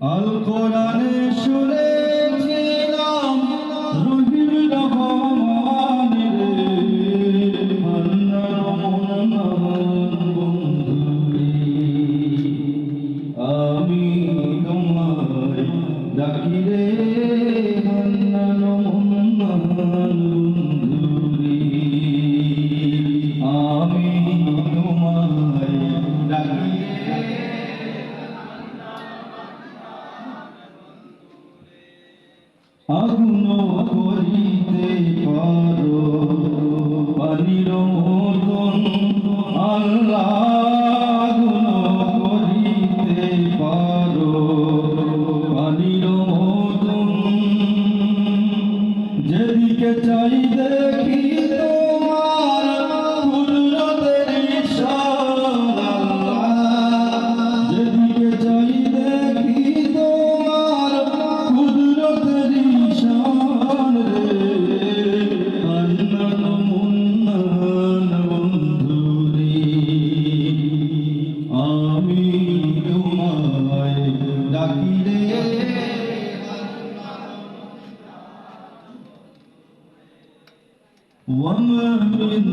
আল কোরআনে শুনেছিলাম রহিম রহমানের হান্নান বন্ধুরে আমি তোমায় ডাকি রে হান্নান বন্ধুরে আমি তোমায় ডাকি আগুন করিতে পারো পানির মতন আল্লাহ আগুন করিতে পারো পানির মতন যেদিকে চাই দেখি তোমার কুদরতের ইশারা যেদিকে চাই দেখি তোমার কুদরতের ইশারা হান্নান মুন্নান বন্ধুরে আমি তোমায় ডাকি রে وما من